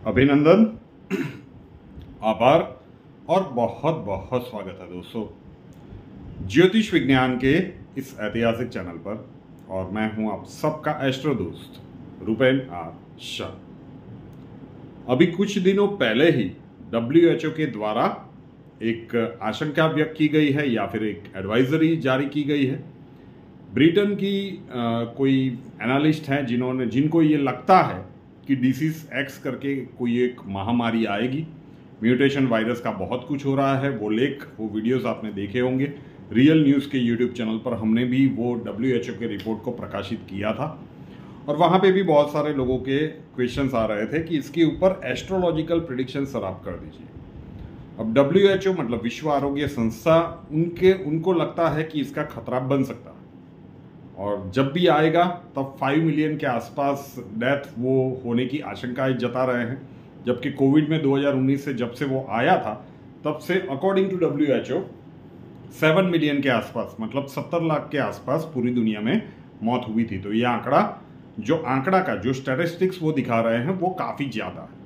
अभिनंदन, आभार और बहुत बहुत स्वागत है दोस्तों ज्योतिष विज्ञान के इस ऐतिहासिक चैनल पर। और मैं हूं आप सबका एस्ट्रो दोस्त रूपेन आर शाह। अभी कुछ दिनों पहले ही WHO के द्वारा एक आशंका व्यक्त की गई है या फिर एक एडवाइजरी जारी की गई है। ब्रिटेन की कोई एनालिस्ट हैं जिनको ये लगता है कि डिसीज एक्स करके कोई एक महामारी आएगी। म्यूटेशन वायरस का बहुत कुछ हो रहा है। वो वीडियोस आपने देखे होंगे। रियल न्यूज़ के यूट्यूब चैनल पर हमने भी वो WHO के रिपोर्ट को प्रकाशित किया था और वहाँ पे भी बहुत सारे लोगों के क्वेश्चंस आ रहे थे कि इसके ऊपर एस्ट्रोलॉजिकल प्रिडिक्शन सर आप कर दीजिए। अब WHO मतलब विश्व आरोग्य संस्था उनको लगता है कि इसका खतरा बन सकता है और जब भी आएगा तब 5 मिलियन के आसपास डेथ वो होने की आशंकाएं जता रहे हैं। जबकि कोविड में 2019 से जब से वो आया था तब से अकॉर्डिंग टू WHO 7 मिलियन के आसपास मतलब 70 लाख के आसपास पूरी दुनिया में मौत हुई थी। तो ये आंकड़ा का जो स्टैटिस्टिक्स वो दिखा रहे हैं वो काफ़ी ज़्यादा है।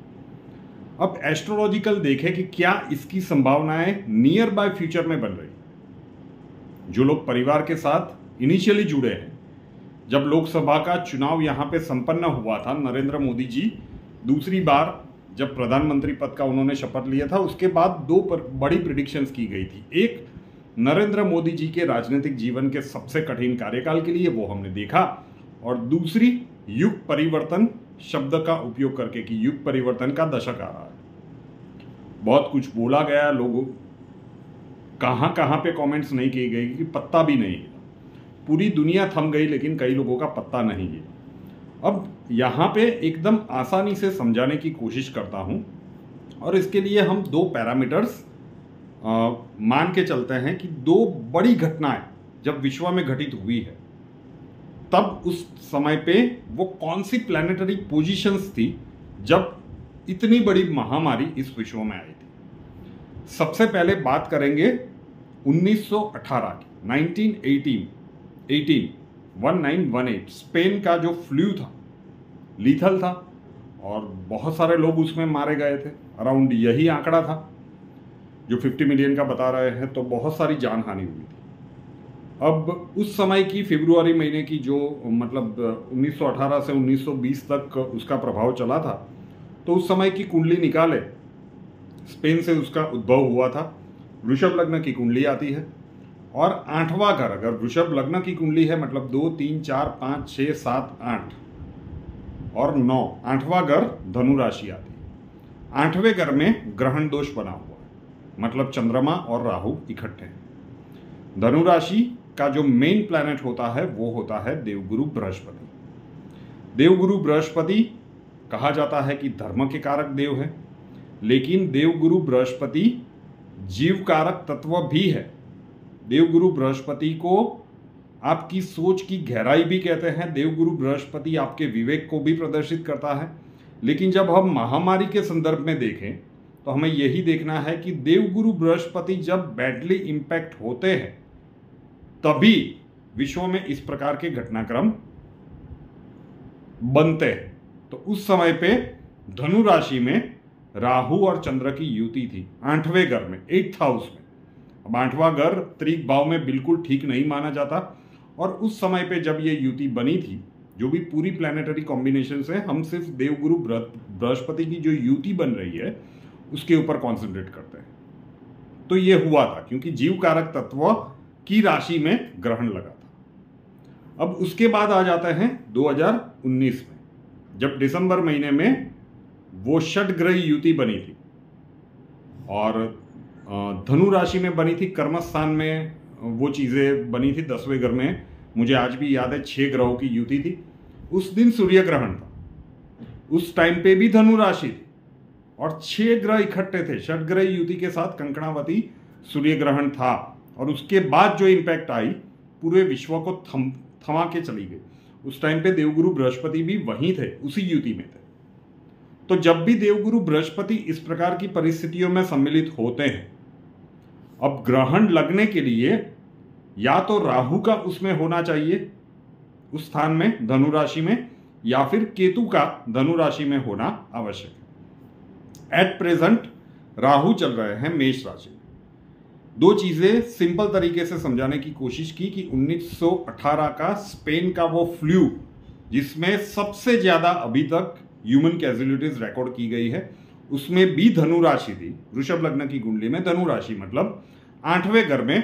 अब एस्ट्रोलॉजिकल देखें कि क्या इसकी संभावनाएं नियर बाय फ्यूचर में बन रही। जो लोग परिवार के साथ इनिशियली जुड़े हैं, जब लोकसभा का चुनाव यहाँ पे संपन्न हुआ था, नरेंद्र मोदी जी दूसरी बार जब प्रधानमंत्री पद का उन्होंने शपथ लिया था, उसके बाद दो बड़ी प्रिडिक्शंस की गई थी। एक नरेंद्र मोदी जी के राजनीतिक जीवन के सबसे कठिन कार्यकाल के लिए, वो हमने देखा, और दूसरी युग परिवर्तन शब्द का उपयोग करके कि युग परिवर्तन का दशक आ रहा है। बहुत कुछ बोला गया, लोगों कहाँ पे कमेंट्स नहीं की गई कि पत्ता भी नहीं है। पूरी दुनिया थम गई लेकिन कई लोगों का पत्ता नहीं है। अब यहाँ पे एकदम आसानी से समझाने की कोशिश करता हूँ और इसके लिए हम दो पैरामीटर्स मान के चलते हैं कि दो बड़ी घटनाएं जब विश्व में घटित हुई है तब उस समय पे वो कौन सी प्लैनेटरी पोजीशंस थी जब इतनी बड़ी महामारी इस विश्व में आई थी। सबसे पहले बात करेंगे 1918 की, 1918 स्पेन का जो फ्लू था, लीथल था और बहुत सारे लोग उसमें मारे गए थे। अराउंड यही आंकड़ा था जो 50 मिलियन का बता रहे हैं, तो बहुत सारी जान हानि हुई थी। अब उस समय की फरवरी महीने की जो मतलब 1918 से 1920 तक उसका प्रभाव चला था, तो उस समय की कुंडली निकाले, स्पेन से उसका उद्भव हुआ था। वृषभ लग्न की कुंडली आती है और 8वां घर, अगर वृषभ लग्न की कुंडली है मतलब 2, 3, 4, 5, 6, 7, 8 और 9, 8वां घर धनु राशि आती है। 8वें घर में ग्रहण दोष बना हुआ है, मतलब चंद्रमा और राहु इकट्ठे हैं। धनु राशि का जो मेन प्लैनेट होता है वो होता है देवगुरु बृहस्पति। देवगुरु बृहस्पति कहा जाता है कि धर्म के कारक देव है, लेकिन देवगुरु बृहस्पति जीव कारक तत्व भी है। देवगुरु बृहस्पति को आपकी सोच की गहराई भी कहते हैं। देवगुरु बृहस्पति आपके विवेक को भी प्रदर्शित करता है। लेकिन जब हम महामारी के संदर्भ में देखें तो हमें यही देखना है कि देवगुरु बृहस्पति जब बैडली इंपैक्ट होते हैं तभी विश्व में इस प्रकार के घटनाक्रम बनते हैं। तो उस समय पे धनु राशि में राहु और चंद्र की युति थी 8वें घर में, 8th हाउस में। अब 8वां घर त्रिक भाव में बिल्कुल ठीक नहीं माना जाता और उस समय पे जब ये युति बनी थी, जो भी पूरी प्लैनेटरी कॉम्बिनेशन से, हम सिर्फ देवगुरु बृहस्पति की जो युति बन रही है उसके ऊपर कॉन्सेंट्रेट करते हैं। तो ये हुआ था क्योंकि जीव कारक तत्व की राशि में ग्रहण लगा था। अब उसके बाद आ जाते हैं 2019 में, जब दिसंबर महीने में वो षटग्रही युति बनी थी और धनु राशि में बनी थी। कर्मस्थान में वो चीज़ें बनी थी 10वें घर में। मुझे आज भी याद है 6 ग्रहों की युति थी। उस दिन सूर्य ग्रहण था, उस टाइम पे भी धनु राशि थी और 6 ग्रह इकट्ठे थे। षटग्रही युति के साथ कंकणावती सूर्य ग्रहण था और उसके बाद जो इम्पैक्ट आई पूरे विश्व को थमा के चली गई। उस टाइम पे देवगुरु बृहस्पति भी वहीं थे, उसी युति में थे। तो जब भी देवगुरु बृहस्पति इस प्रकार की परिस्थितियों में सम्मिलित होते हैं, अब ग्रहण लगने के लिए या तो राहु का उसमें होना चाहिए, उस स्थान में धनु राशि में, या फिर केतु का धनु राशि में होना आवश्यक है। एट प्रेजेंट राहु चल रहे हैं मेष राशि में। दो चीजें सिंपल तरीके से समझाने की कोशिश की कि 1918 का स्पेन का वो फ्लू जिसमें सबसे ज्यादा अभी तक ह्यूमन कैजुअलिटीज रिकॉर्ड की गई है, उसमें भी धनु राशि थी। वृषभ लग्न की कुंडली में धनु राशि मतलब 8वें घर में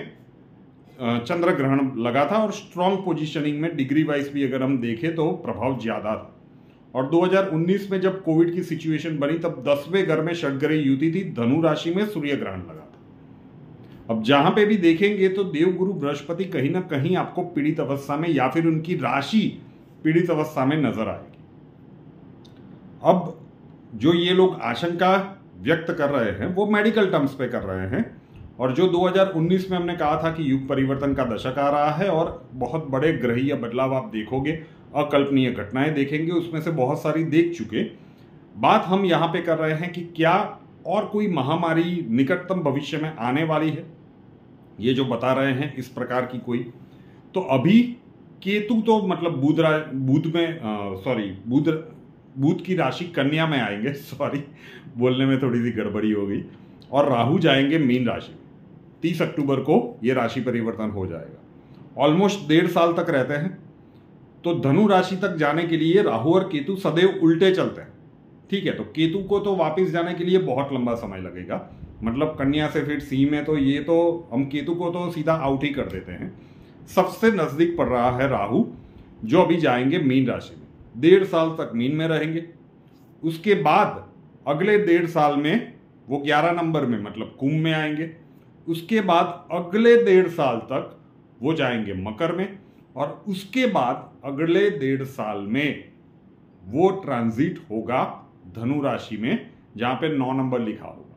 चंद्र ग्रहण लगा था और स्ट्रॉन्ग पोजीशनिंग में डिग्री वाइज भी अगर हम देखें तो प्रभाव ज्यादा था। और 2019 में जब कोविड की सिचुएशन बनी तब 10वें घर में षटग्रही युति थी, धनु राशि में सूर्य ग्रहण लगा था। अब जहां पे भी देखेंगे तो देवगुरु बृहस्पति कहीं ना कहीं आपको पीड़ित अवस्था में या फिर उनकी राशि पीड़ित अवस्था में नजर आएगी। अब जो ये लोग आशंका व्यक्त कर रहे हैं वो मेडिकल टर्म्स पे कर रहे हैं, और जो 2019 में हमने कहा था कि युग परिवर्तन का दशक आ रहा है और बहुत बड़े ग्रहीय बदलाव आप देखोगे, अकल्पनीय घटनाएं देखेंगे, उसमें से बहुत सारी देख चुके। बात हम यहां पे कर रहे हैं कि क्या और कोई महामारी निकटतम भविष्य में आने वाली है, ये जो बता रहे हैं इस प्रकार की कोई। तो अभी केतु तो मतलब बुध की राशि कन्या में आएंगे, सॉरी बोलने में थोड़ी सी गड़बड़ी हो गई, और राहु जाएंगे मीन राशि में। 30 अक्टूबर को ये राशि परिवर्तन हो जाएगा। ऑलमोस्ट 1.5 साल तक रहते हैं। तो धनु राशि तक जाने के लिए राहु और केतु सदैव उल्टे चलते हैं, ठीक है। तो केतु को तो वापस जाने के लिए बहुत लंबा समय लगेगा, मतलब कन्या से फिर सिंह में, तो ये तो हम केतु को तो सीधा आउट ही कर देते हैं। सबसे नजदीक पड़ रहा है राहु, जो अभी जाएंगे मीन राशि में, 1.5 साल तक मीन में रहेंगे। उसके बाद अगले 1.5 साल में वो 11 नंबर में मतलब कुंभ में आएंगे। उसके बाद अगले 1.5 साल तक वो जाएंगे मकर में, और उसके बाद अगले 1.5 साल में वो ट्रांजिट होगा धनु राशि में, जहां पे 9 नंबर लिखा होगा।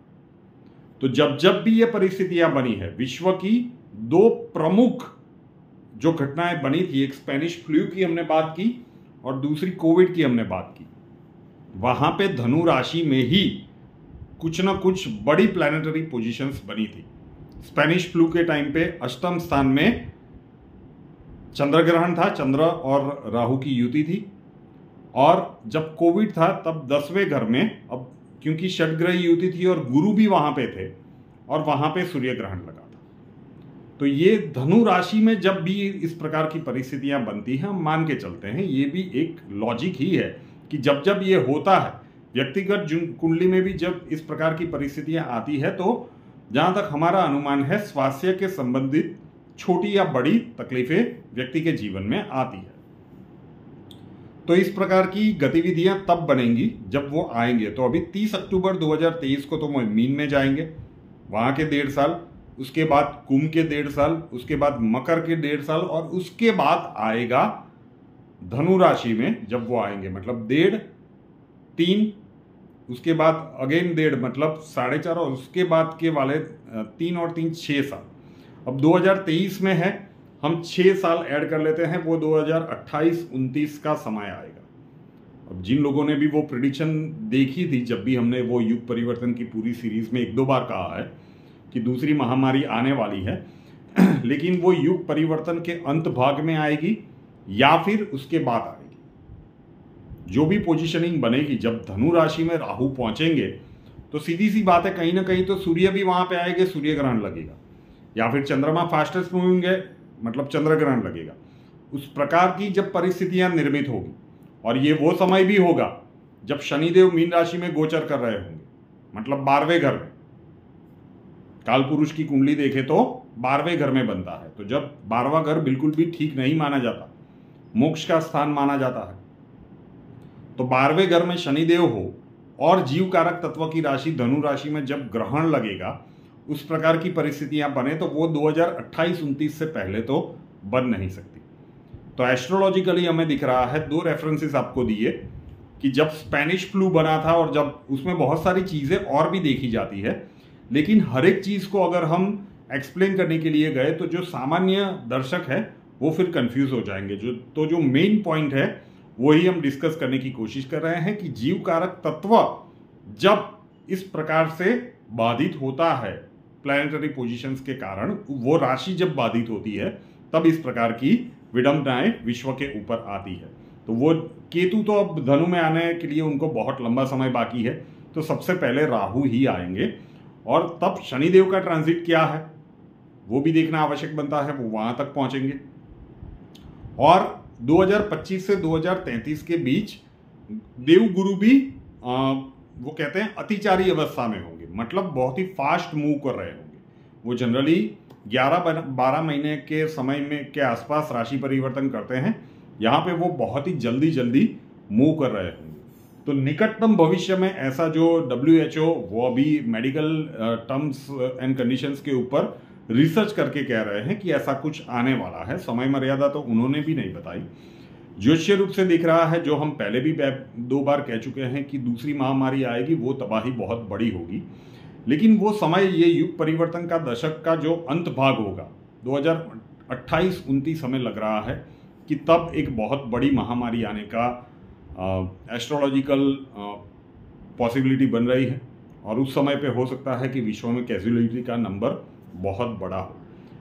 तो जब जब भी ये परिस्थितियां बनी है, विश्व की 2 प्रमुख जो घटनाएं बनी थी, एक स्पेनिश फ्लू की हमने बात की और दूसरी कोविड की हमने बात की, वहां पे धनु राशि में ही कुछ ना कुछ बड़ी प्लैनेटरी पोजीशंस बनी थी। स्पेनिश फ्लू के टाइम पे अष्टम स्थान में चंद्र ग्रहण था, चंद्र और राहु की युति थी, और जब कोविड था तब 10वें घर में, अब क्योंकि षटग्रही युति थी और गुरु भी वहां पे थे, और वहां पे सूर्य ग्रहण लगा था। तो ये धनु राशि में जब भी इस प्रकार की परिस्थितियां बनती हैं, हम मान के चलते हैं ये भी एक लॉजिक ही है कि जब जब ये होता है व्यक्तिगत कुंडली में भी जब इस प्रकार की परिस्थितियां आती है, तो जहां तक हमारा अनुमान है स्वास्थ्य के संबंधित छोटी या बड़ी तकलीफें व्यक्ति के जीवन में आती है। तो इस प्रकार की गतिविधियां तब बनेंगी जब वो आएंगे। तो अभी 30 अक्टूबर 2023 को तो वो मीन में जाएंगे, वहां के 1.5 साल, उसके बाद कुंभ के 1.5 साल, उसके बाद मकर के 1.5 साल, और उसके बाद आएगा धनु राशि में जब वो आएंगे, मतलब 1.5, 3, उसके बाद अगेन 1.5 मतलब 4.5, और उसके बाद के वाले 3 और 3 6 साल। अब 2023 में है, हम 6 साल ऐड कर लेते हैं, वो 2028-29 का समय आएगा। अब जिन लोगों ने भी वो प्रिडिक्शन देखी थी, जब भी हमने वो युग परिवर्तन की पूरी सीरीज में 1-2 बार कहा है कि दूसरी महामारी आने वाली है, लेकिन वो युग परिवर्तन के अंत भाग में आएगी या फिर उसके बाद आएगी। जो भी पोजीशनिंग बनेगी, जब धनु राशि में राहु पहुंचेंगे तो सीधी सी बात है, कहीं ना कहीं तो सूर्य भी वहां पे आएंगे, सूर्य ग्रहण लगेगा, या फिर चंद्रमा फास्टेस्ट मूविंग है मतलब चंद्र ग्रहण लगेगा। उस प्रकार की जब परिस्थितियां निर्मित होगी, और ये वो समय भी होगा जब शनिदेव मीन राशि में गोचर कर रहे होंगे, मतलब 12वें घर में। काल पुरुष की कुंडली देखे तो 12वें घर में बनता है, तो जब 12वां घर बिल्कुल भी ठीक नहीं माना जाता, मोक्ष का स्थान माना जाता है, तो 12वें घर में शनिदेव हो और जीव कारक तत्व की राशि धनु राशि में जब ग्रहण लगेगा, उस प्रकार की परिस्थितियां बने तो वो 2028-29 से पहले तो बन नहीं सकती। तो एस्ट्रोलॉजिकली हमें दिख रहा है, 2 रेफरेंसेस आपको दिए कि जब स्पेनिश फ्लू बना था, और जब उसमें बहुत सारी चीजें और भी देखी जाती है, लेकिन हर एक चीज को अगर हम एक्सप्लेन करने के लिए गए तो जो सामान्य दर्शक है वो फिर कंफ्यूज हो जाएंगे। जो मेन पॉइंट है वही हम डिस्कस करने की कोशिश कर रहे हैं कि जीव कारक तत्व जब इस प्रकार से बाधित होता है प्लैनेटरी पोजीशंस के कारण, वो राशि जब बाधित होती है तब इस प्रकार की विडंबनाएं विश्व के ऊपर आती है। तो वो केतु तो अब धनु में आने के लिए उनको बहुत लंबा समय बाकी है, तो सबसे पहले राहु ही आएंगे, और तब शनिदेव का ट्रांजिट क्या है वो भी देखना आवश्यक बनता है, वो वहां तक पहुंचेंगे। और 2025 से 2033 के बीच देवगुरु भी वो कहते हैं अतिचारी अवस्था में होंगे, मतलब बहुत ही फास्ट मूव कर रहे होंगे। वो जनरली 11-12 महीने के समय में के आसपास राशि परिवर्तन करते हैं, यहाँ पे वो बहुत ही जल्दी मूव कर रहे होंगे। तो निकटतम भविष्य में ऐसा जो WHO वो अभी मेडिकल टर्म्स एंड कंडीशंस के ऊपर रिसर्च करके कह रहे हैं कि ऐसा कुछ आने वाला है। समय मर्यादा तो उन्होंने भी नहीं बताई। ज्योतिषीय रूप से दिख रहा है, जो हम पहले भी 2 बार कह चुके हैं कि दूसरी महामारी आएगी, वो तबाही बहुत बड़ी होगी। लेकिन वो समय, ये युग परिवर्तन का दशक का जो अंत भाग होगा 2028-29 समय लग रहा है कि तब एक बहुत बड़ी महामारी आने का एस्ट्रोलॉजिकल पॉसिबिलिटी बन रही है। और उस समय पे हो सकता है कि विश्व में कैजुअलिटी का नंबर बहुत बड़ा हो।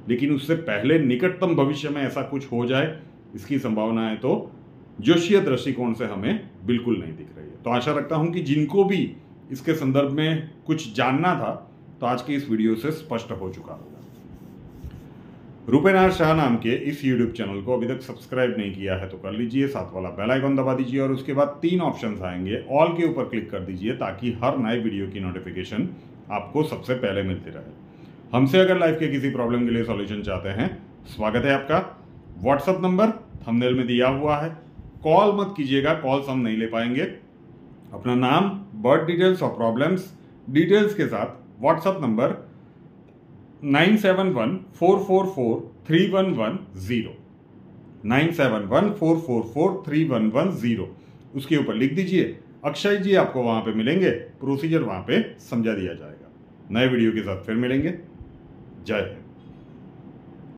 लेकिन उससे पहले निकटतम भविष्य में ऐसा कुछ हो जाए, इसकी संभावनाएं तो ज्योतिषीय दृष्टिकोण से हमें बिल्कुल नहीं दिख रही है। तो आशा रखता हूं कि जिनको भी इसके संदर्भ में कुछ जानना था, तो आज की इस वीडियो से स्पष्ट हो चुका होगा। रूपेनाथ शाह नाम के इस यूट्यूब चैनल को अभी तक सब्सक्राइब नहीं किया है तो कर लीजिए, साथ वाला बेल आइकन दबा दीजिए और उसके बाद 3 ऑप्शंस आएंगे, ऑल के ऊपर क्लिक कर दीजिए ताकि हर नए वीडियो की नोटिफिकेशन आपको सबसे पहले मिलती रहे। हमसे अगर लाइफ के किसी प्रॉब्लम के लिए सॉल्यूशन चाहते हैं, स्वागत है आपका। व्हाट्सएप नंबर थंबनेल में दिया हुआ है, कॉल मत कीजिएगा, कॉल्स हम नहीं ले पाएंगे। अपना नाम, बर्थ डिटेल्स और प्रॉब्लम्स डिटेल्स के साथ व्हाट्सएप नंबर 9714443110 9714443110 उसके ऊपर लिख दीजिए। अक्षय जी आपको वहां पे मिलेंगे, प्रोसीजर वहां पे समझा दिया जाएगा। नए वीडियो के साथ फिर मिलेंगे। जय हिंद।